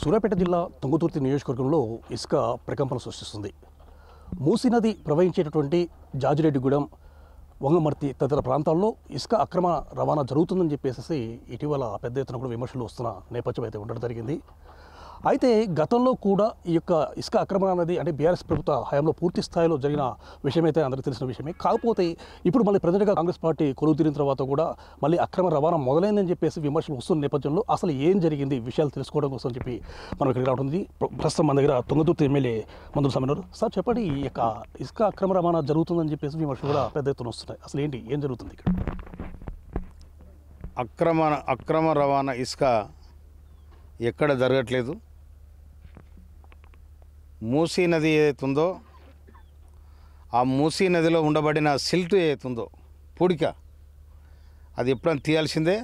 సూర్యాపేట జిల్లా తుంగతుర్తి నియోజకవర్గంలో ఇసుక ప్రకంపన సృష్టిస్తుంది. మూసీ నది ప్రవహించేటటువంటి జాజిరెడ్డిగూడెం, వంగమర్తి తదితర ప్రాంతాల్లో ఇసుక అక్రమ రవాణా జరుగుతుందని చెప్పేసి ఇటీవల పెద్ద ఎత్తున కూడా విమర్శలు వస్తున్న నేపథ్యం అయితే ఉండడం జరిగింది. అయితే గతంలో కూడా ఈ యొక్క ఇసుక అక్రమణ అనేది అంటే బీఆర్ఎస్ ప్రభుత్వ హయాంలో పూర్తి స్థాయిలో జరిగిన విషయం అయితే అందరికీ తెలిసిన విషయమే. కాకపోతే ఇప్పుడు మళ్ళీ ప్రజెంట్గా కాంగ్రెస్ పార్టీ కొలువు తీరిన తర్వాత కూడా మళ్ళీ అక్రమ రవాణా మొదలైందని చెప్పేసి విమర్శలు వస్తున్న నేపథ్యంలో అసలు ఏం జరిగింది విషయాలు తెలుసుకోవడం కోసం చెప్పి మనం ఇక్కడికి రావడం. ప్రస్తుతం మన దగ్గర తుంగతుర్తి ఎమ్మెల్యే మందుల సమీనారు. సార్ చెప్పండి, ఈ యొక్క ఇసుక అక్రమ రవాణా జరుగుతుందని చెప్పేసి విమర్శలు కూడా పెద్ద ఎత్తున వస్తున్నాయి. అసలు ఏంటి, ఏం జరుగుతుంది ఇక్కడ? అక్రమ రవాణా ఇసుక ఎక్కడ జరగట్లేదు. మూసీ నది ఏదైతుందో ఆ మూసీ నదిలో ఉండబడిన సిల్ట్ ఏదైతుందో పూడిక, అది ఎప్పుడైనా తీయాల్సిందే.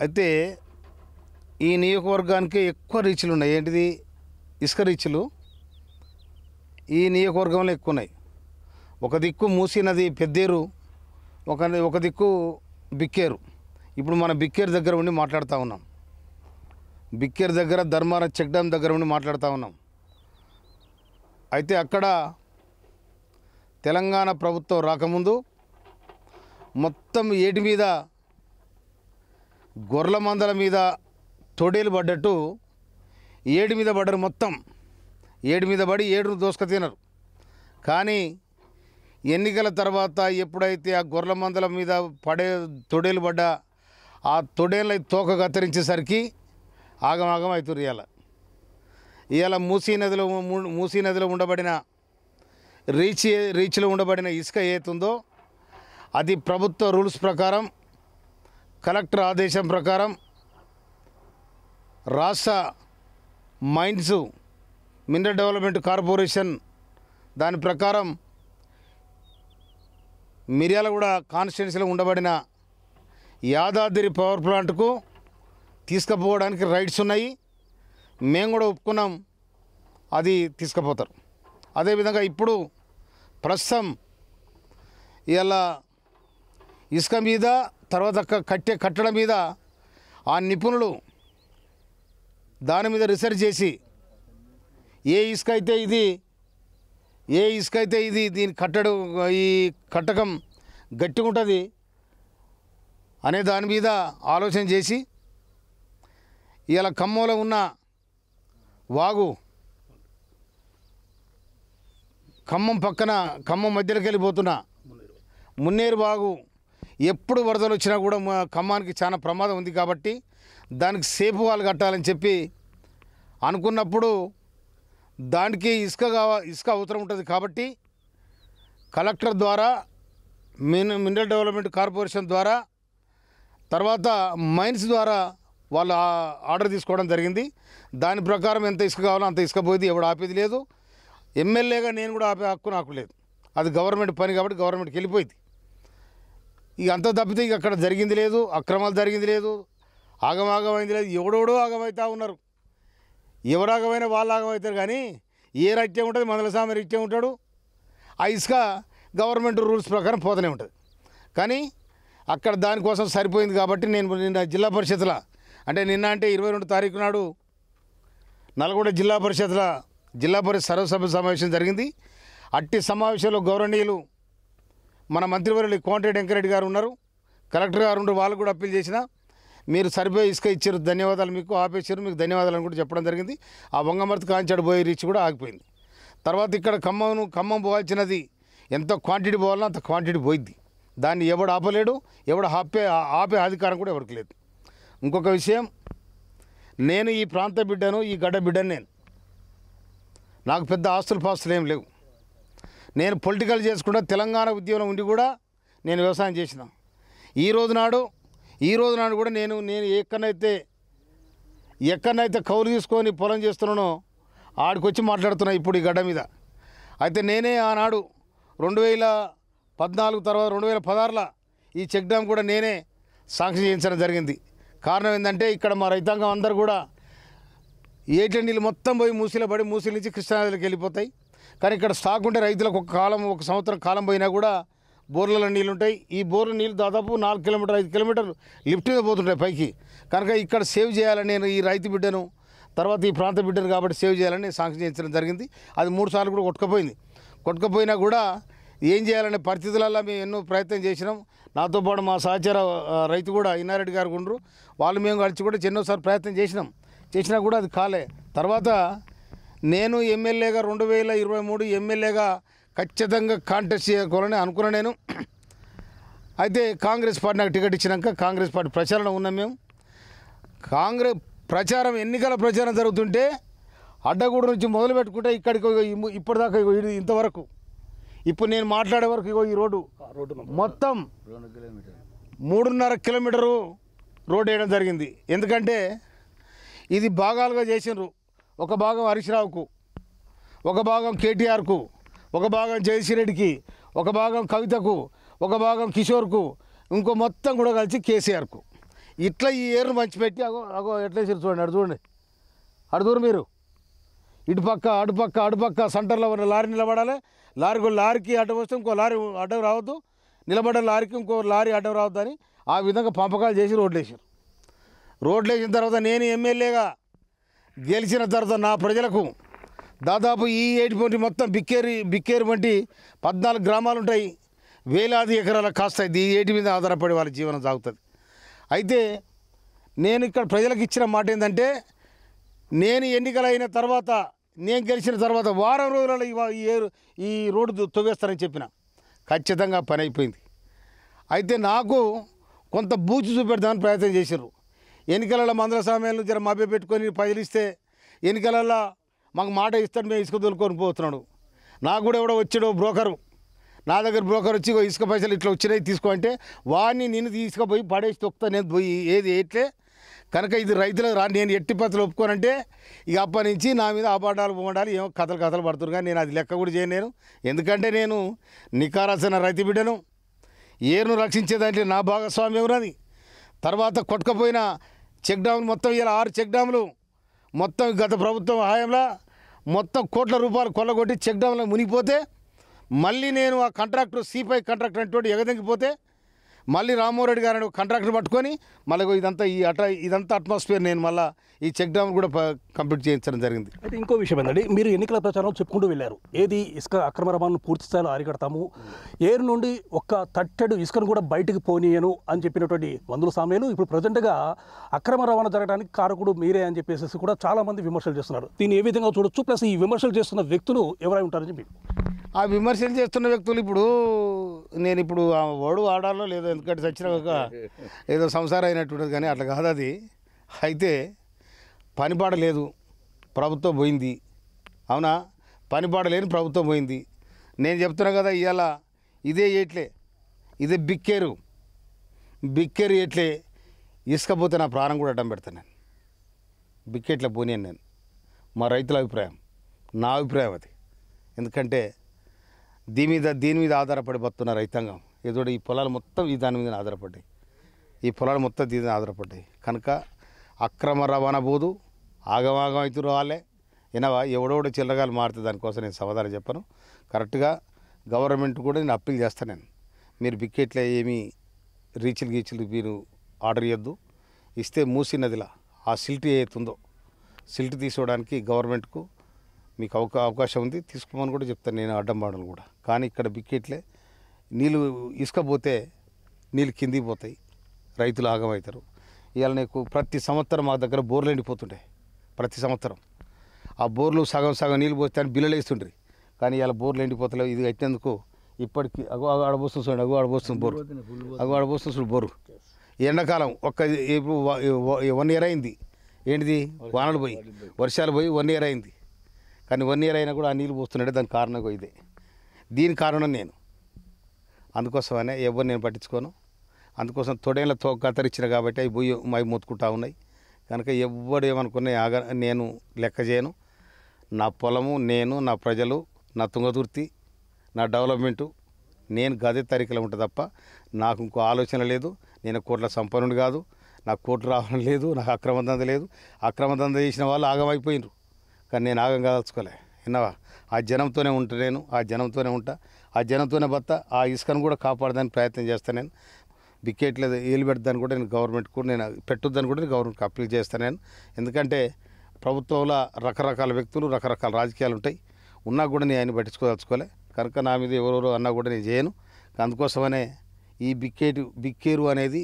అయితే ఈ నియోజకవర్గానికి ఎక్కువ రీచ్లు ఉన్నాయి. ఏంటిది? ఇసుక రీచ్లు ఈ నియోజకవర్గంలో ఎక్కువ ఉన్నాయి. ఒక దిక్కు మూసీ నది పెద్దేరు, ఒక దిక్కు బిక్కేరు. ఇప్పుడు మన బిక్కేరు దగ్గర ఉండి మాట్లాడుతూ ఉన్నాం. బిక్కేరు దగ్గర ధర్మారం చెక్ డ్యామ్ దగ్గర ఉండి మాట్లాడుతూ ఉన్నాం. అయితే అక్కడ తెలంగాణ ప్రభుత్వం రాకముందు మొత్తం ఏటి మీద గొర్రెల మందల మీద తొడేలు పడ్డట్టు ఏడు మీద పడ్డారు. మొత్తం ఏడు మీద పడి ఏడును దోసుక తినరు. కానీ ఎన్నికల తర్వాత ఎప్పుడైతే ఆ గొర్రెల మందల మీద తొడేలు పడ్డా ఆ తొడేళ్ళ తోక కత్తిరించేసరికి ఆగమాగం అవుతుంది. ఇవాళ మూసీ నదిలో ఉండబడిన రీచ్లో ఉండబడిన ఇసుక ఏతుందో అది ప్రభుత్వ రూల్స్ ప్రకారం, కలెక్టర్ ఆదేశం ప్రకారం రాష్ట్ర మైన్స్ మినరల్ డెవలప్మెంట్ కార్పొరేషన్ దాని ప్రకారం మిర్యాలగూడ కాన్స్టిట్యున్సీలో ఉండబడిన యాదాద్రి పవర్ ప్లాంట్కు తీసుకుపోవడానికి రైట్స్ ఉన్నాయి. మేము కూడా ఒప్పుకున్నాం, అది తీసుకుపోతారు. అదేవిధంగా ఇప్పుడు ప్రస్తుతం ఇలా ఇసుక మీద తర్వాత కట్టడం మీద ఆ నిపుణులు దాని మీద రీసెర్చ్ చేసి ఏ ఇసుక అయితే ఇది దీని ఈ కట్టకం గట్టిగా ఉంటుంది అనే దాని మీద ఆలోచన చేసి ఇలా ఖమ్మంలో ఉన్న వాగు, ఖమ్మం మధ్యలోకి వెళ్ళిపోతున్న మున్నేరు వాగు ఎప్పుడు వరదలు వచ్చినా కూడా ఖమ్మానికి చాలా ప్రమాదం ఉంది. కాబట్టి దానికి సేఫ్ వాల్ కట్టాలని చెప్పి అనుకున్నప్పుడు దానికి ఇసుక అవసరం ఉంటుంది. కాబట్టి కలెక్టర్ ద్వారా, మినరల్ డెవలప్మెంట్ కార్పొరేషన్ ద్వారా, తర్వాత మైన్స్ ద్వారా వాళ్ళు ఆర్డర్ తీసుకోవడం జరిగింది. దాని ప్రకారం ఎంత ఇసుక కావాలో అంత ఇసుక పోయింది. ఎవడు ఆపేది లేదు. ఎమ్మెల్యేగా నేను కూడా ఆపే హక్కు నాకు లేదు. అది గవర్నమెంట్ పని కాబట్టి గవర్నమెంట్కి వెళ్ళిపోయింది. ఇక అంత తప్పితే ఇక అక్కడ జరిగింది లేదు, అక్రమాలు జరిగింది లేదు, ఆగమాగమైంది లేదు. ఎవడోడో ఆగమవుతూ ఉన్నారు. ఎవరు ఆగమైనా వాళ్ళు ఆగమవుతారు. కానీ ఏ రైట్యం ఉంటుంది, మందలస్వామి రైట్యం ఉంటాడు. ఆ ఇసుక గవర్నమెంట్ రూల్స్ ప్రకారం పోతూనే ఉంటుంది. కానీ అక్కడ దానికోసం సరిపోయింది. కాబట్టి నేను నిన్న జిల్లా పరిషత్లో అంటే 22 తారీఖు నాడు నల్గొండ జిల్లా పరిషత్ సర్వసభ్య సమావేశం జరిగింది. అట్టి సమావేశంలో గౌరవనీయులు మన మంత్రివర్యులు కోమటిరెడ్డి వెంకరెడ్డి గారు ఉన్నారు, కలెక్టర్ గారు ఉన్నారు. వాళ్ళు కూడా అప్పీల్ చేసిన, మీరు సరిపోయి ఇసుక ఇచ్చారు, ధన్యవాదాలు, మీకు ఆపేసారు, మీకు ధన్యవాదాలు అని కూడా చెప్పడం జరిగింది. ఆ వంగమర్తి కాంచాడు పోయే రీచ్ కూడా ఆగిపోయింది. తర్వాత ఇక్కడ ఖమ్మం పోవాల్సినది ఎంత క్వాంటిటీ పోవాలో అంత క్వాంటిటీ పోయింది. దాన్ని ఎవడు ఆపలేడు, ఎవడు ఆపే అధికారం కూడా ఎవరికి లేదు. ఇంకొక విషయం, నేను ఈ ప్రాంత బిడ్డను, ఈ గడ్డ బిడ్డను. నాకు పెద్ద పాస్తులు ఏం లేవు. నేను పొలిటికల్ చేసుకుంటా తెలంగాణ ఉద్యమం ఉండి కూడా నేను వ్యవసాయం చేసిన. ఈ రోజు నాడు కూడా నేను ఎక్కడనైతే కౌలు తీసుకొని పొలం చేస్తున్నానో ఆడికొచ్చి మాట్లాడుతున్నా ఇప్పుడు ఈ గడ్డ మీద. అయితే నేనే ఆనాడు 2014 తర్వాత 2016లో ఈ చెక్ డ్యామ్ కూడా నేనే శాంక్షన్ చేయించడం జరిగింది. కారణం ఏంటంటే ఇక్కడ మా రైతాంగం అందరూ కూడా ఏట్ల నీళ్ళు మొత్తం పోయి మూసీలో పడి మూసీ నుంచి కృష్ణానదిలోకి వెళ్ళిపోతాయి. కానీ ఇక్కడ స్టాక్ ఉంటే రైతులకు ఒక సంవత్సరం కాలం పోయినా కూడా బోర్లలో నీళ్ళు ఉంటాయి. ఈ బోర్ల నీళ్ళు దాదాపు 4 కిలోమీటర్ 5 కిలోమీటర్లు లిఫ్ట్ మీద పోతుంటాయి పైకి. కనుక ఇక్కడ సేవ్ చేయాలని నేను ఈ రైతు బిడ్డను తర్వాత ఈ ప్రాంత బిడ్డను కాబట్టి సేవ్ చేయాలని శాంక్షన్ చేయించడం జరిగింది. అది 3 సార్లు కూడా కొట్టుకుపోయింది. కొట్టుకుపోయినా కూడా ఏం చేయాలనే పరిస్థితులలో మేము ఎన్నో ప్రయత్నం చేసినాం. నాతో పాటు మా సహచర రైతు కూడా ఇన్నారెడ్డి గారు ఉండరు, వాళ్ళు మేము కలిసి కూడా ఎన్నోసార్లు ప్రయత్నం చేసినా కూడా అది కాలే. తర్వాత నేను ఎమ్మెల్యేగా 2023 ఎమ్మెల్యేగా ఖచ్చితంగా కాంటెస్ట్ చేసుకోవాలని అనుకున్నా నేను. అయితే కాంగ్రెస్ పార్టీ నాకు టికెట్ ఇచ్చినాక కాంగ్రెస్ పార్టీ ప్రచారణ ఉన్నాం మేము. కాంగ్రెస్ ప్రచారం ఎన్నికల ప్రచారం జరుగుతుంటే అడ్డగూడ నుంచి మొదలు పెట్టుకుంటే ఇక్కడికి ఇప్పటిదాకా ఇంతవరకు ఇప్పుడు నేను మాట్లాడే వరకు ఈ రోడ్డు మొత్తం 3.5 కిలోమీటరు రోడ్డు వేయడం జరిగింది. ఎందుకంటే ఇది భాగాలుగా చేసినారు. ఒక భాగం హరీష్ రావుకు, ఒక భాగం కేటీఆర్కు, ఒక భాగం జయశ్రీరెడ్డికి, ఒక భాగం కవితకు, ఒక భాగం కిషోర్కు, ఇంకో మొత్తం కూడా కలిసి కేసీఆర్కు. ఇట్లా ఈ ఏరును పంచిపెట్టి అగో ఎట్లా చూడండి, అటు దూరం మీరు అటుపక్క సెంటర్లో ఉన్న లారీ నిలబడాలి. లారీకి అడ్డం వస్తే ఇంకో లారీ అడ్డం రావద్దు, నిలబడ్డ లారీకి ఇంకో లారీ అడ్డం రావద్దు అని ఆ విధంగా పంపకాలు చేసి రోడ్లు వేసిన తర్వాత నేను ఎమ్మెల్యేగా గెలిచిన తర్వాత నా ప్రజలకు దాదాపు ఈ ఏటిపోటీ మొత్తం బిక్కేరు వంటి 14 గ్రామాలు ఉంటాయి. వేలాది ఎకరాలకు కాస్తాయి. ఈ ఏటి మీద ఆధారపడి వాళ్ళ జీవనం సాగుతుంది. అయితే నేను ఇక్కడ ప్రజలకు ఇచ్చిన మాట ఏంటంటే, నేను ఎన్నికలైన తర్వాత, నేను గెలిచిన తర్వాత వారం రోజులలో ఈ రోడ్డు తవ్వేస్తానని చెప్పిన. ఖచ్చితంగా పని అయిపోయింది. అయితే నాకు కొంత బూచి చూపెడదామని ప్రయత్నం చేశారు. ఎన్నికలలో మందల సమయంలో జర మభ్య పెట్టుకొని ప్రజలు ఇస్తే ఎన్నికలలో మాకు మాట ఇస్తాడు, మేము ఇసుక తోలుకొని పోతున్నాడు. నాకు కూడా ఎవడో వచ్చాడో బ్రోకరు, నా దగ్గర బ్రోకర్ వచ్చి ఇసుక పైసలు ఇట్లా వచ్చినాయి తీసుకో అంటే వాడిని నిన్ను తీసుకుపోయి పడేసి తొక్కుతా నేను పోయి ఏది ఏట్లే కనుక ఇది రైతులకు నేను ఎట్టి పత్రాలు ఒప్పుకోనంటే ఇక అప్పటి నుంచి నా మీద అబాడాలు పోవడాలు ఏమో కథలు పడుతున్నారు. కానీ నేను అది లెక్క కూడా చేయను. ఎందుకంటే నేను నికారాసిన రైతు బిడ్డను. ఏరును రక్షించేదంటే నా భాగస్వామ్యం ఉన్నది. తర్వాత కొట్టుకపోయిన చెక్ డ్యాములు మొత్తం ఇలా 6 చెక్ డ్యాములు మొత్తం గత ప్రభుత్వం హయాంలో మొత్తం కోట్ల రూపాయలు కొల్లగొట్టి చెక్ డ్యాములు మునిగిపోతే మళ్ళీ నేను ఆ కాంట్రాక్టర్ C5 కాంట్రాక్టర్ అంటే ఎగదెంగిపోతే మళ్ళీ రామ్మోహన్ గారు కాంట్రాక్టర్ పట్టుకొని మళ్ళీ ఇదంతా అట్మాస్ఫియర్ నేను మళ్ళీ ఈ చెక్ డ్యామ్ కూడా కంప్లీట్ చేయించడం జరిగింది. అయితే ఇంకో విషయం ఏంటంటే, మీరు ఎన్నికల ప్రచారం చెప్పుకుంటూ వెళ్ళారు, ఏది ఇసుక అక్రమ రవాణాను పూర్తి స్థాయిలో అరికడతాము, ఏరు నుండి ఒక్క తట్టెడు ఇసుకను కూడా బయటికి పోనీయను అని చెప్పినటువంటి వందల సామ్యాలు ఇప్పుడు ప్రజెంట్గా అక్రమ రవాణా జరగడానికి కారకుడు మీరే అని చెప్పేసి కూడా చాలామంది విమర్శలు చేస్తున్నారు. దీన్ని ఏ విధంగా చూడొచ్చు? ప్లస్ ఈ విమర్శలు చేస్తున్న వ్యక్తులు ఎవరై ఉంటారని చెప్పి ఆ విమర్శలు చేస్తున్న వ్యక్తులు ఇప్పుడు నేను ఆ ఓడు ఆడాలో లేదో, ఎందుకంటే చచ్చిన ఏదో సంసారం అయినట్టుంటుంది. కానీ అట్లా కాదు అది. అయితే పనిపాడ లేదు, ప్రభుత్వం పోయింది. అవునా? పనిపాడ లేని ప్రభుత్వం పోయింది. నేను చెప్తున్నా కదా, ఇవాళ ఇదే ఏట్లే, ఇదే బిక్కేరు ఏట్లే ఇసుకపోతే నా ప్రాణం కూడా అడ్డం పెడతాను. నేను బిక్కెట్లే పోనీయను. నేను మా రైతుల అభిప్రాయం, నా అభిప్రాయం అది. ఎందుకంటే దీని మీద ఆధారపడి బతున్న రైతాంగం ఏదో ఈ పొలాలు మొత్తం దాని మీద ఆధారపడ్డాయి. దీని మీద ఆధారపడ్డాయి కనుక అక్రమ రవాణా పోదు, ఆగమాగం అవుతురు వాళ్ళే. వినవా? ఎవడోడో చిల్లగాలు మారితే దానికోసం నేను సమాధానం చెప్పను. కరెక్ట్గా గవర్నమెంట్ కూడా నేను అప్పీల్ చేస్తాను. మీరు బిక్కెట్లే ఏమీ గీచులు మీరు ఆర్డర్ ఇవ్వద్దు. ఇస్తే మూసీ నదిలో ఆ సిల్ట్ ఏతుందో సిల్ట్ తీసుకోవడానికి గవర్నమెంట్కు మీకు అవకాశం ఉంది, తీసుకోమని కూడా చెప్తాను నేను, అడ్డం పాడలు కూడా. కానీ ఇక్కడ బిక్కెట్లే నీళ్ళు ఇసుకపోతే నీళ్ళు కిందికి పోతాయి, రైతులు ఆగమవుతారు. ఇవాళ నీకు ప్రతి సంవత్సరం మా దగ్గర బోర్లు ఎండిపోతుంటాయి. ప్రతి సంవత్సరం ఆ బోర్లు సగం నీళ్ళు పోస్తే అని బిల్లలు వేస్తుండ్రి. కానీ ఇలా బోర్లు ఎండిపోతలేవు. ఇది కట్టినందుకు ఇప్పటికి ఆడబోస్తుంది చూడండి, ఆడబోస్తుంది బోరు, ఆడబోస్తుంది చూడు బోరు. ఎండాకాలం ఇప్పుడు 1 ఇయర్ అయింది. ఏంటిది? వానలు పోయి వర్షాలు పోయి 1 ఇయర్ అయింది. కానీ 1 ఇయర్ అయినా కూడా ఆ నీళ్ళు పోస్తున్నాడే. దానికి కారణం ఇదే. దీని కారణం నేను. అందుకోసమనే ఎవరు నేను పట్టించుకోను. అందుకోసం తొడేళ్ళ కత్తరిచ్చిన కాబట్టి అవి పోయి మొత్తుకుంటా ఉన్నాయి. కనుక ఎవ్వడు ఏమనుకున్నా నేను లెక్క చేయను. నా పొలము, నేను, నా ప్రజలు, నా తుంగతుర్తి, నా డెవలప్మెంటు, నేను గదే తరికలో ఉంటుంది తప్ప నాకు ఇంకో ఆలోచన లేదు. నేను కోట్ల సంపన్నుడు కాదు, నాకు కోట్లు రావడం లేదు, నాకు అక్రమదంద లేదు. అక్రమదంద చేసిన వాళ్ళు ఆగమైపోయినరు. కానీ నేను ఆగం కాదలుచుకోలే. విన్నావా? ఆ జనంతోనే ఉంటా నేను, ఆ జనంతోనే బత్త. ఆ ఇసుకను కూడా కాపాడడానికి ప్రయత్నం చేస్తాను నేను. బిక్కెట్లేదు ఏలు పెడతాను కూడా నేను, గవర్నమెంట్ కూడా నేను పెట్టొద్దని కూడా నేను గవర్నమెంట్కి అప్పీల్ చేస్తాను నేను. ఎందుకంటే ప్రభుత్వంలో రకరకాల వ్యక్తులు రకరకాల రాజకీయాలు ఉంటాయి. ఉన్నా కూడా నేను ఆయన పట్టించుకోదలుచుకోలే. కనుక నా మీద ఎవరెవరో అన్నా కూడా నేను చేయను. అందుకోసమనే ఈ బిక్కేరు అనేది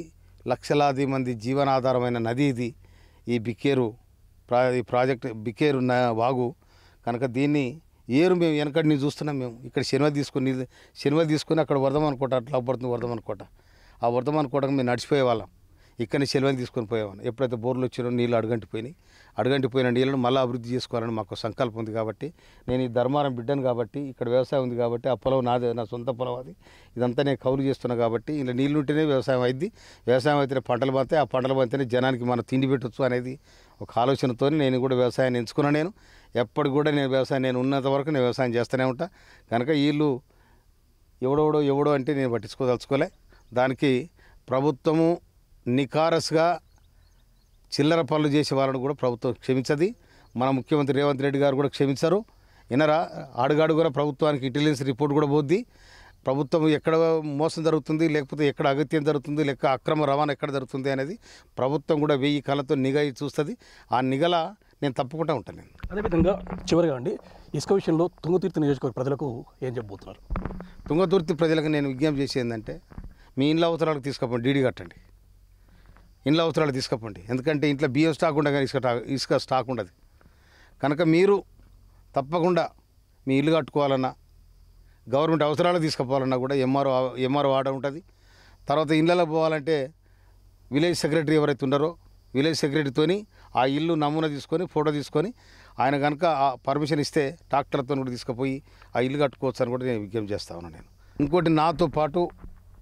లక్షలాది మంది జీవనాధారమైన నది ఇది. ఈ బిక్కేరు ప్రాజెక్ట్ బిక్కేరు వాగు కనుక దీన్ని ఏరు మేము వెనకటి నుంచి చూస్తున్నాం. మేము ఇక్కడ శనివ తీసుకుని అక్కడ వరదమనుకోట అట్లా పడుతుంది వరదమనుకోట. ఆ వరదమనుకోవడానికి మేము నడిచిపోయేవాళ్ళం. ఇక్కడి నుంచి శనివని తీసుకొని పోయేవాళ్ళం. ఎప్పుడైతే బోర్లు వచ్చినో నీళ్ళు అడుగంటిపోయిన నీళ్ళను మళ్ళీ అభివృద్ధి చేసుకోవాలని మాకు సంకల్పం ఉంది. కాబట్టి నేను ఈ ధర్మారం బిడ్డను కాబట్టి ఇక్కడ వ్యవసాయం ఉంది కాబట్టి ఆ పొలం నాదే, నా సొంత పొలం అది. ఇదంతా నేను కౌలు చేస్తున్నా కాబట్టి ఇలా నీళ్ళు ఉంటేనే వ్యవసాయం అయింది. వ్యవసాయం అయితేనే పంటలు పంతాయి. ఆ పంటలు పంతేనే జనానికి మనం తిండి పెట్టవచ్చు అనేది ఒక ఆలోచనతో నేను కూడా వ్యవసాయాన్ని ఎంచుకున్నాను. నేను ఎప్పటికి కూడా నేను ఉన్నంత వరకు నేను వ్యవసాయం చేస్తూనే ఉంటా. కనుక వీళ్ళు ఎవడో అంటే నేను పట్టించుకోదలుచుకోలే. దానికి ప్రభుత్వము నికారస్గా చిల్లర పనులు చేసే వాళ్ళని కూడా ప్రభుత్వం క్షమించది. మన ముఖ్యమంత్రి రేవంత్ రెడ్డి గారు కూడా క్షమించరు. ఇనరా అడుగడుగున ప్రభుత్వానికి ఇంటెలిజెన్స్ రిపోర్ట్ కూడా పోద్ది. ప్రభుత్వం ఎక్కడ మోసం జరుగుతుంది, లేకపోతే ఎక్కడ అగత్యం జరుగుతుంది, లేక అక్రమ రవాణా ఎక్కడ జరుగుతుంది అనేది ప్రభుత్వం కూడా 1000 కళ్ళతో నిఘా చూస్తుంది. ఆ నిఘల నేను తప్పకుండా ఉంటాను. నేను అదేవిధంగా చివరిగా అండి, ఇసుక విషయంలో తుంగతుర్తి నియోజకవర్గ ప్రజలకు ఏం చెప్పబోతున్నారు? తుంగతుర్తి ప్రజలకు నేను విజ్ఞప్తి చేసేది ఏంటంటే, మీ ఇండ్ల అవసరాలకు తీసుకపోండి, డీడీ కట్టండి. ఇండ్ల అవసరాలు తీసుకపోండి. ఎందుకంటే ఇంట్లో బియ్యం స్టాక్ ఉండగా ఇసుక స్టాక్ ఉండదు. కనుక మీరు తప్పకుండా మీ ఇల్లు కట్టుకోవాలన్నా, గవర్నమెంట్ అవసరాలు తీసుకుపోవాలన్నా కూడా ఎంఆర్ఓ ఆర్డర్ ఉంటుంది. తర్వాత ఇళ్ళలో పోవాలంటే విలేజ్ సెక్రటరీ ఎవరైతే ఉన్నారో విలేజ్ సెక్రటరీతోని ఆ ఇల్లు నమూనా తీసుకొని ఫోటో తీసుకొని ఆయన కనుక ఆ పర్మిషన్ ఇస్తే ట్రాక్టర్తో కూడా తీసుకుపోయి ఆ ఇల్లు కట్టుకోవచ్చు అని కూడా నేను విజ్ఞప్తి చేస్తా ఉన్నాను. నేను ఇంకోటి, నాతో పాటు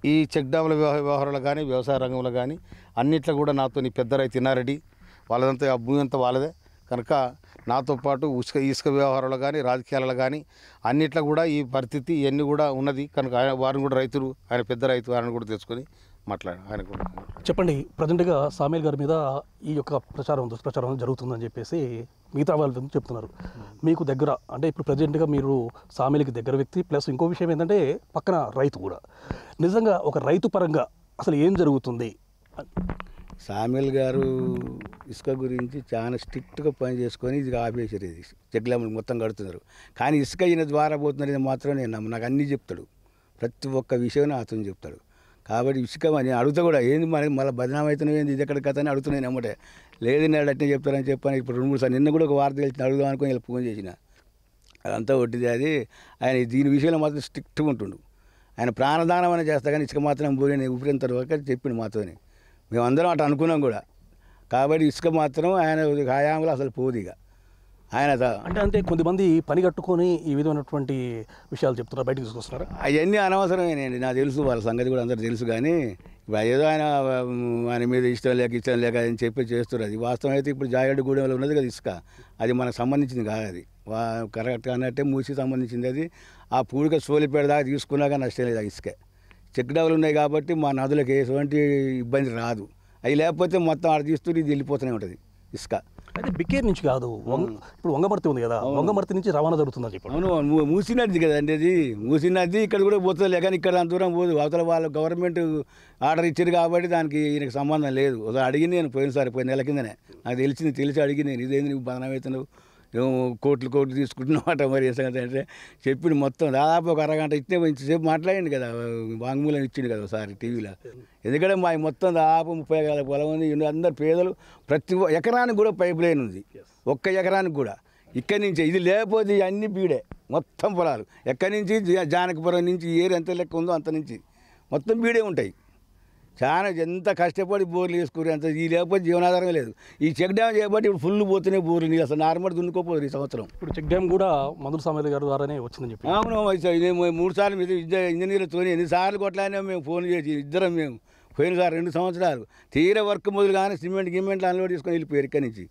ఈ చెక్ డ్యాముల వ్యవహారాలు కానీ వ్యవసాయ రంగంలో కానీ అన్నిట్లో కూడా నాతో పెద్ద రైతు ఇన్నారెడ్డి వాళ్ళదంతా ఆ భూమి అంతా వాళ్ళదే. కనుక నాతో పాటు ఇసుక వ్యవహారాలు కానీ రాజకీయాలలో కానీ అన్నిట్లో కూడా ఈ పరిస్థితి ఇవన్నీ కూడా ఉన్నది. కనుక వారిని కూడా రైతులు, ఆయన పెద్ద రైతు, ఆయన కూడా తెచ్చుకొని ఆయన కూడా చెప్పండి. ప్రజెంట్గా సామేల్ గారి మీద ఈ యొక్క దుష్ప్రచారం జరుగుతుందని చెప్పేసి మిగతా వాళ్ళు చెప్తున్నారు. మీకు దగ్గర అంటే ఇప్పుడు ప్రజెంట్గా మీరు సామేల్కి దగ్గర వ్యక్తి, ప్లస్ ఇంకో విషయం ఏంటంటే పక్కన రైతు కూడా. నిజంగా ఒక రైతు పరంగా అసలు ఏం జరుగుతుంది? సామేల్ గారు ఇసుక గురించి చాలా స్ట్రిక్ట్గా పని చేసుకొని ఇది ఆపేసారు. ఇది చెక్లమ్మలు మొత్తం కడుతున్నారు. కానీ ఇసుక ఈయన ద్వారా పోతున్నది మాత్రం నేను నాకు అన్నీ చెప్తాడు. ప్రతి ఒక్క విషయం అతను చెప్తాడు. కాబట్టి ఇసుక నేను అడుగుతా కూడా, ఏంది మరి మళ్ళీ బదనాం అవుతున్నావు, ఏంది ఇది ఎక్కడ కథ అని అడుగుతున్నాను. అమ్మటే లేదు నేను అట్నే చెప్తారని చెప్పాను. ఇప్పుడు 2-3 సార్లు నిన్న కూడా ఒక వార్త తెలిసి అడుగుదాం అనుకుని ఇలా ఫోన్ చేసిన. అదంతా ఒట్టిది. అది ఆయన దీని విషయంలో మాత్రం స్ట్రిక్ట్గా ఉంటుండు. ఆయన ప్రాణదానం అని చేస్తా కానీ ఇసుక మాత్రం పోయి ఊపిరినంత వరకు చెప్పిండు మాతోని. మేమందరం అటు అనుకున్నాం కూడా. కాబట్టి ఇసుక మాత్రం ఆయన హయాంలో అసలు పోదు. ఇక ఆయన అంటే కొంతమంది పని కట్టుకొని ఈ విధమైనటువంటి విషయాలు చెప్తున్నారు, బయటకు తీసుకొస్తున్నారు. అవన్నీ అనవసరమేనండి. నాకు తెలుసు, వాళ్ళ సంగతి కూడా అందరూ తెలుసు. కానీ ఇప్పుడు ఏదో ఆయన మీద ఇష్టం లేక అని చెప్పి చేస్తారు. అది వాస్తవం అయితే ఇప్పుడు జాగడ్డగూడెంలో ఉన్నది కదా ఇసుక, అది మనకు సంబంధించింది కాదు. అది కరెక్ట్గా అన్నట్టే మూసి సంబంధించింది. అది ఆ పూడిక సోలిపేట దాకా తీసుకున్నాక నష్టం లేదు. ఆ ఇసుక చెక్ డ్యాములు ఉన్నాయి కాబట్టి మా నదులకు ఎటువంటి ఇబ్బంది రాదు. అవి లేకపోతే మొత్తం ఆడ తీస్తూ ఇది వెళ్ళిపోతూనే ఉంటుంది ఇసుక. అయితే బిక్కేర్ నుంచి కాదు, ఇప్పుడు వంగమర్తి ఉంది కదా, వంగమర్తి నుంచి రవాణా జరుగుతుందని చెప్పి. అవును, మూసినది కదా అండి. అది మూసినది ఇక్కడ కూడా పోతుంది. కానీ ఇక్కడ అంత దూరం పోదు. అవతల వాళ్ళు గవర్నమెంట్ ఆర్డర్ ఇచ్చారు కాబట్టి దానికి ఈయనకు సంబంధం లేదు. అడిగింది నేను పోయిన నెల కిందనే నాకు తెలిసి అడిగింది నేను, ఇదేంది నువ్వు బదనం అవుతున్నావు, కోట్లు తీసుకుంటున్నామాట మరి అంటే చెప్పిండు. మొత్తం దాదాపు ఒక అరగంట ఇచ్చే ఇంతసేపు మాట్లాడింది కదా, వాంగ్మూలం ఇచ్చిండు కదా ఒకసారి టీవీలో. ఎందుకంటే మా మొత్తం దాదాపు 30 ఎకరాల పొలం ఉంది. అందరు పేదలు, ప్రతి ఎకరానికి కూడా పైప్ లైన్ ఉంది. ఒక్క ఎకరానికి కూడా. ఇక్కడి నుంచి ఇది లేకపోతే అన్ని బీడే మొత్తం పొలాలు. ఎక్కడి నుంచి జానకపురం నుంచి ఏరు ఎంత లెక్క ఉందో అంత నుంచి మొత్తం బీడే ఉంటాయి. చాలా ఎంత కష్టపడి బోర్లు వేసుకుని అంత ఈ లేకపోతే జీవనాధారం లేదు. ఈ చెక్ డ్యామ్ చేయబట్టి ఇప్పుడు ఫుల్ పోతున్నాయి బోర్లు నీళ్ళు. అసలు నార్మల్ దున్నుకోపోదు ఈ సంవత్సరం. ఇప్పుడు చెక్ డ్యామ్ కూడా మందుల సామేల్ గారి ద్వారానే వచ్చిందని చెప్పి. అవును, 3 సార్లు మీద ఇంజనీర్లతో ఎన్నిసార్లు కొట్లానే మేము ఫోన్ చేసి ఇద్దరం మేము పోయినసారి 2 సంవత్సరాలు తీర వర్క్ మొదలు కానీ సిమెంట్లు అన్లోడ్ చేసుకొని వెళ్ళిపోయారు ఇక్కడి నుంచి.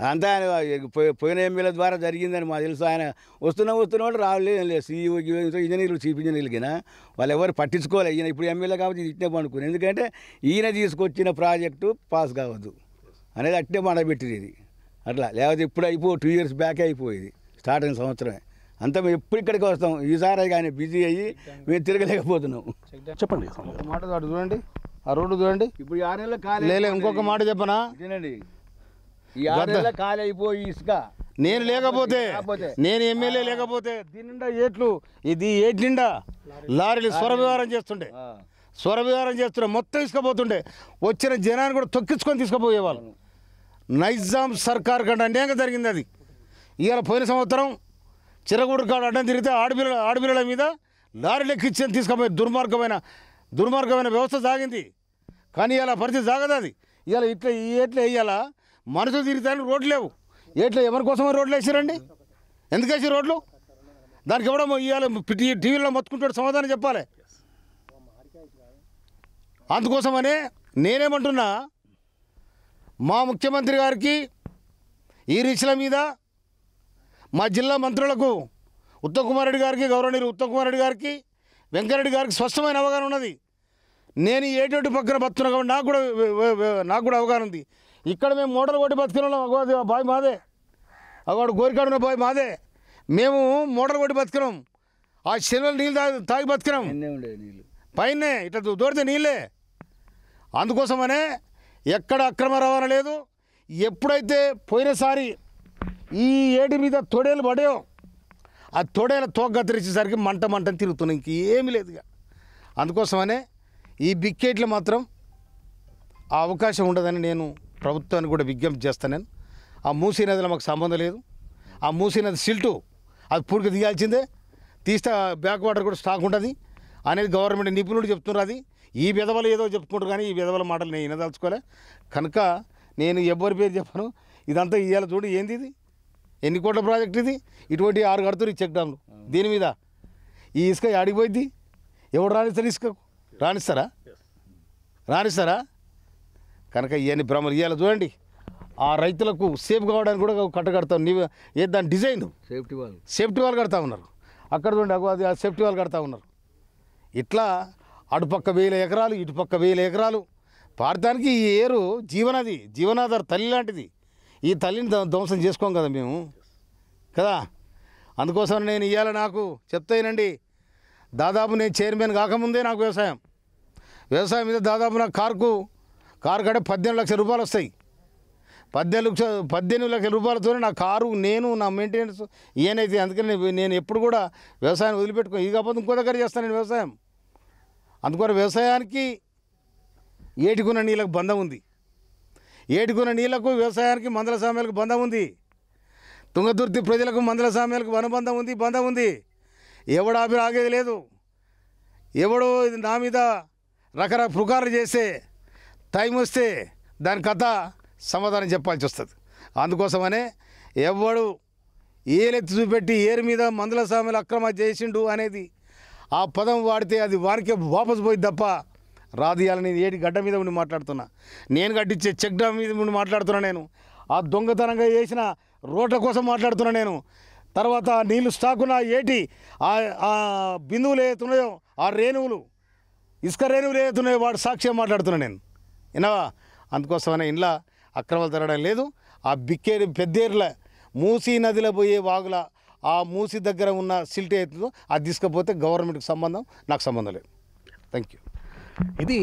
అంతా ఆయన పోయిన ఎమ్మెల్యే ద్వారా జరిగిందని మాకు తెలుసు. ఆయన వస్తున్న రాలేదు. సీఈఓ ఇంజనీర్లు, చీఫ్ ఇంజనీర్లకినా వాళ్ళు ఎవరు పట్టించుకోవాలి. ఈయన ఇప్పుడు ఎమ్మెల్యే కాబట్టి ఇట్టే పండుకుని, ఎందుకంటే ఈయన తీసుకొచ్చిన ప్రాజెక్టు పాస్ కావద్దు అనేది అట్టే పండబెట్టింది ఇది. అట్లా లేకపోతే ఇప్పుడు 2 years బ్యాకే అయిపోయేది. స్టార్ట్ అయిన సంవత్సరమే. అంతా మేము ఎప్పుడు ఇక్కడికి వస్తాం. ఈసారి కానీ బిజీ అయ్యి మేము తిరగలేకపోతున్నాం. చెప్పండి. మాట చూడండి, ఆ రోడ్డు చూడండి. ఇప్పుడు 6 నెలల లేదు ఇంకొక మాట చెప్పనా, ఇదేనండి ఈ 6 నెలల ఖాళీ అయిపోయి ఇసుక నేను లేకపోతే నేను ఎమ్మెల్యే లేకపోతే దీని నిండా ఏట్లు ఇది ఏటి నిండా లారీలు స్వరవిహారం చేస్తుండే మొత్తం తీసుకుపోతుండే వచ్చిన జనాన్ని కూడా తొక్కించుకొని తీసుకుపోయేవాళ్ళు నైజాం సర్కార్ కంటే అన్యాయంగా జరిగింది అది ఇవాళ పోయిన సంవత్సరం చిరగూడు కాడ అడ్డం తిరిగితే ఆడపిల్లల మీద లారీలు ఎక్కించి తీసుకుపోయి దుర్మార్గమైన వ్యవస్థ సాగింది కానీ ఇలా పరిస్థితి సాగదు అది ఇవాళ ఇట్లా ఈ ఏట్లు వేయాల మనుషులు తిరుగుతాయని రోడ్లు లేవు ఏట్లో ఎవరి కోసమో రోడ్లు వేసారండి ఎందుకు వేసి రోడ్లు దానికి ఇవ్వడం ఇవాళ టీవీలో మొత్తుకుంటాడు సమాధానం చెప్పాలి అందుకోసమనే నేనేమంటున్నా మా ముఖ్యమంత్రి గారికి ఈ రీచ్ల మీద మా జిల్లా మంత్రులకు ఉత్తమ్ కుమార్ రెడ్డి గారికి గౌరవనీయులు ఉత్తమ్ కుమార్ రెడ్డి గారికి వెంకరెడ్డి గారికి స్పష్టమైన అవగాహన ఉన్నది నేను ఏటోటి పక్కన బతున్నా కాబట్టి నాకు కూడా అవగాహన ఉంది ఇక్కడ మేము మోటార్ కొట్టి బతుకున్నాం బాయ్ మాదే అవాడు గోరికాడున్న బాయ్ మాదే మేము మోటార్ కొట్టి బతుకున్నాం ఆ చెరువులు నీళ్ళు తాగి బతుకున్నాం పైనే ఇట్లా దూరితే నీళ్ళే అందుకోసమనే ఎక్కడ అక్రమ రవాణా లేదు ఎప్పుడైతే పోయినసారి ఈ ఏటి మీద తొడేలు పడాయో ఆ తొడేల తోక కత్తిరించేసరికి మంటని తిరుగుతున్నాం ఇంకేమీ లేదుగా అందుకోసమనే ఈ బిక్కేట్లు మాత్రం ఆ అవకాశం ఉండదని నేను ప్రభుత్వానికి కూడా విజ్ఞప్తి చేస్తాను నేను ఆ మూసీ నదిలో మాకు సంబంధం లేదు ఆ మూసీ నది సిల్టు అది పూడికి తీయాల్సిందే తీస్తే బ్యాక్ వాటర్ కూడా స్టాక్ ఉంటుంది అనేది గవర్నమెంట్ నిపుణులు చెప్తున్నారు అది ఈ విధవలు ఏదో చెప్పుకుంటారు కానీ ఈ విధవల మాటలు నేను వినదలుచుకోలే కనుక నేను ఎవరి పేరు చెప్పను ఇదంతా ఇవాళ చూడు ఏంది ఇది ఎన్ని కోట్ల ప్రాజెక్ట్ ఇది ఇటువంటి 6 కడుతున్నారు ఈ చెక్ డ్యామ్లు దీని మీద ఈ ఇసుక ఆడిపోయింది ఎవడు రాణిస్తారు ఇసుక రాణిస్తారా కనుక ఇవన్నీ భ్రమలు ఇవాళ చూడండి ఆ రైతులకు సేఫ్ కావడానికి కూడా కట్టగడతాం నీవు ఏది దాని డిజైన్ సేఫ్టీ వాల్ కడతా ఉన్నారు అక్కడ చూడండి అది ఆ సేఫ్టీ వాల్ కడతా ఉన్నారు ఇట్లా అటుపక్క 1000 ఎకరాలు ఇటుపక్క 1000 ఎకరాలు పాడటానికి ఈ ఏరు జీవనాధార తల్లి లాంటిది ఈ తల్లిని ధ్వంసం చేసుకోం కదా మేము కదా అందుకోసం నేను ఇవాళ నాకు చెప్తానండి దాదాపు నేను చైర్మన్ కాకముందే నాకు వ్యవసాయం మీద దాదాపు నాకు కారు కంటే 18 లక్షల రూపాయలు వస్తాయి 18 లక్షల రూపాయలతోనే నా కారు నేను నా మెయింటెనెన్స్ ఏనైతే అందుకని నేను ఎప్పుడు కూడా వ్యవసాయం వదిలిపెట్టుకో ఇది కాకపోతే ఇంకో దగ్గర చేస్తాను నేను వ్యవసాయం అందుకని వ్యవసాయానికి ఏటికున్న నీళ్ళకు బంధం ఉంది ఏటికున్న నీళ్లకు వ్యవసాయానికి మందల సామ్యాలకు బంధం ఉంది తుంగతుర్తి ప్రజలకు మందల సామ్యాలకు బంధం ఉంది ఎవడు ఆగేది లేదు ఎవడు నా మీద రకరకాల పుకార్లు చేస్తే టైం వస్తే దాని కథ సమాధానం చెప్పాల్సి వస్తుంది అందుకోసమనే ఎవడు ఏలెత్తి చూపెట్టి ఏరు మీద మందుల సామ్యాలు అక్రమ చేసిండు అనేది ఆ పదం వాడితే అది వారికే వాపసు పోయి తప్ప రాదు. ఇవాళ నేను ఏటి గడ్డ మీద ఉండి మాట్లాడుతున్నా, నేను కట్టించే చెక్ డ్యామ్ మీద ఉండి మాట్లాడుతున్నా, నేను ఆ దొంగతనంగా చేసిన రోడ్ల కోసం మాట్లాడుతున్నా, నేను తర్వాత నీళ్ళు స్టాకున్న ఏటి ఆ బిందువులు ఏతున్నాయో ఆ రేణువులు ఇసుక రేణువులు ఏతున్నాయో వాడు సాక్ష్యం మాట్లాడుతున్నా నేను విన్నావా. అందుకోసమనే ఇంట్లో అక్రమాలు జరగడం లేదు. ఆ బిక్కేరు పెద్దేరుల మూసీ నదిలో పోయే వాగుల ఆ మూసీ దగ్గర ఉన్న సిల్ట్ అవుతుందో అది తీసుకపోతే గవర్నమెంట్కి సంబంధం, నాకు సంబంధం లేదు. Thank you. ఇది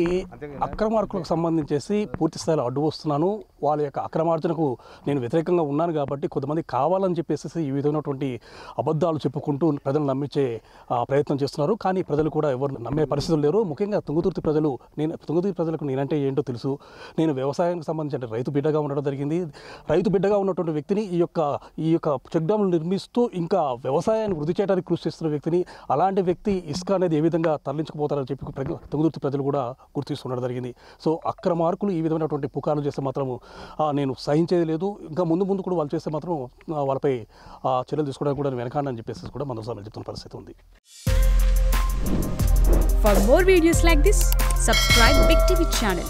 అక్రమార్కులకు సంబంధించేసి పూర్తి స్థాయిలో అడ్డు వస్తున్నాను, వాళ్ళ యొక్క అక్రమార్జనకు నేను వ్యతిరేకంగా ఉన్నాను కాబట్టి కొంతమంది కావాలని చెప్పేసి ఈ విధమైనటువంటి అబద్ధాలు చెప్పుకుంటూ ప్రజలు నమ్మించే ప్రయత్నం చేస్తున్నారు. కానీ ప్రజలు కూడా ఎవరు నమ్మే పరిస్థితులు లేరు. ముఖ్యంగా తుంగతుర్తి ప్రజలకు నేనంటే ఏంటో తెలుసు. నేను వ్యవసాయానికి సంబంధించిన రైతు బిడ్డగా ఉండడం జరిగింది. రైతు బిడ్డగా ఉన్నటువంటి వ్యక్తిని ఈ యొక్క చెక్ డ్యామ్లు నిర్మిస్తూ ఇంకా వ్యవసాయాన్ని వృద్ధి చేయడానికి కృషి చేస్తున్న వ్యక్తిని, అలాంటి వ్యక్తి ఇసుక అనేది ఏ విధంగా తరలించుకుపోతారని చెప్పి తుంగతుర్తి ప్రజలు కూడా గుర్తిస్తుండడం జరిగింది. సో అక్రమార్కులు ఈ విధమైనటువంటి పుకార్లు చేస్తే మాత్రము నేను సహించేది లేదు. ఇంకా ముందు కూడా వాళ్ళు చేస్తే మాత్రం వాళ్ళపై చర్యలు తీసుకోవడానికి కూడా వెనకాడని చెప్పేసి కూడా మన సార్లు చెప్తున్న పరిస్థితి ఉంది. For more videos like this, subscribe Big TV channel.